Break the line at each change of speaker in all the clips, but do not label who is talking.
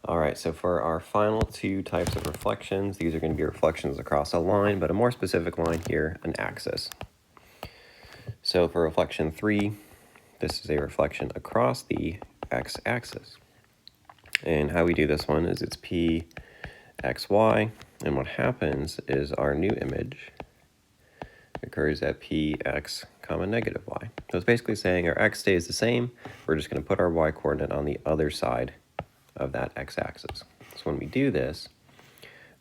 All right, so for our final two types of reflections, these are going to be reflections across a line, but a more specific line here, an axis. So for reflection 3, this is a reflection across the x-axis. And how we do this one is it's p xy, and what happens is our new image occurs at px comma negative y. So it's basically saying our x stays the same, we're just going to put our y coordinate on the other side of that x-axis. So when we do this,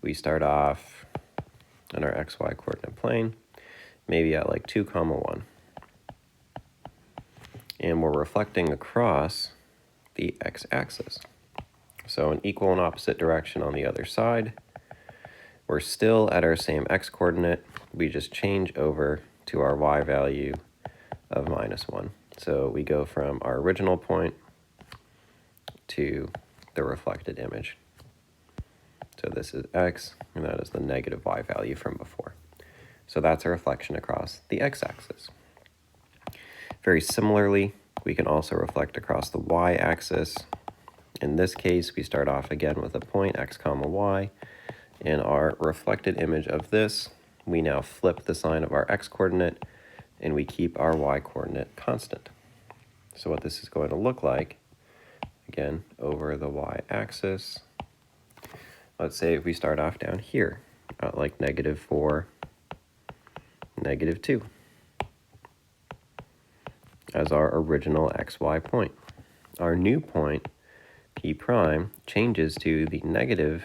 we start off on our xy coordinate plane, maybe at like 2, 1. And we're reflecting across the x-axis. So in equal and opposite direction on the other side. We're still at our same x coordinate, we just change over to our y value of -1. So we go from our original point to the reflected image. So this is x, and that is the negative y value from before. So that's a reflection across the x-axis. Very similarly, we can also reflect across the y-axis. In this case, we start off again with a point x comma y. In our reflected image of this, we now flip the sign of our x-coordinate, and we keep our y-coordinate constant. So what this is going to look like, again, over the y-axis, let's say if we start off down here at like -4, -2 as our original xy point. Our new point, p prime, changes to the negative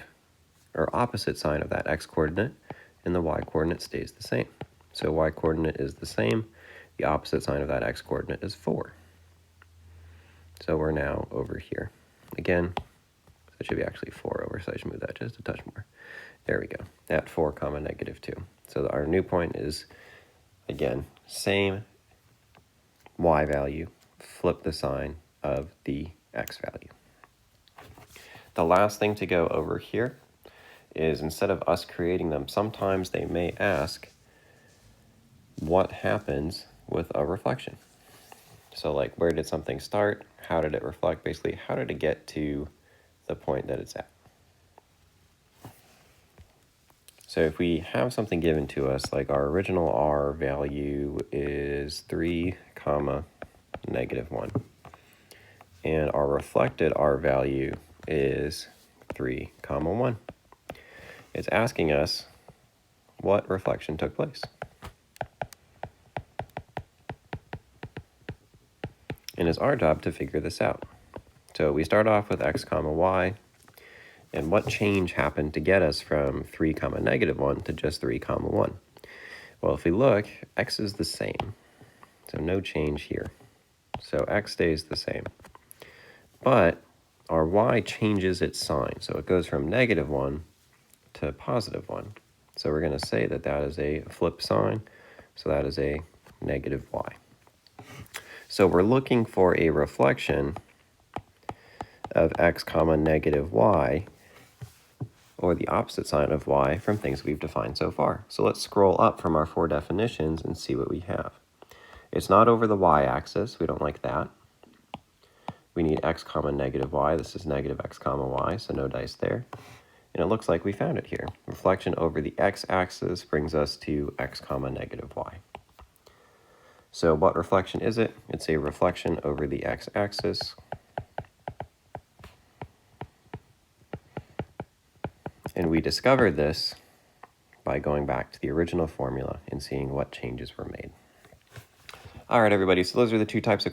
or opposite sign of that x-coordinate, and the y-coordinate stays the same. So y-coordinate is the same, the opposite sign of that x-coordinate is 4. So we're now over here. Again, it should be actually 4 over, so I should move that just a touch more. There we go, at 4, -2. So our new point is, again, same y value, flip the sign of the x value. The last thing to go over here is instead of us creating them, sometimes they may ask what happens with a reflection. So like, where did something start? How did it reflect? Basically, how did it get to the point that it's at? So if we have something given to us, like our original r value is 3, -1, and our reflected r value is 3, 1. It's asking us what reflection took place. And it's our job to figure this out. So we start off with x, y, and what change happened to get us from 3, -1 to just 3, 1? Well, if we look, x is the same, so no change here. So x stays the same. But our y changes its sign, so it goes from -1 to +1. So we're going to say that that is a flip sign, so that is a -y. So we're looking for a reflection of x, -y, or the opposite sign of y from things we've defined so far. So let's scroll up from our 4 definitions and see what we have. It's not over the y-axis, we don't like that. We need x, -y, this is -x, y, so no dice there. And it looks like we found it here. Reflection over the x-axis brings us to x, -y. So what reflection is it? It's a reflection over the x-axis. And we discovered this by going back to the original formula and seeing what changes were made. All right, everybody, so those are the two types of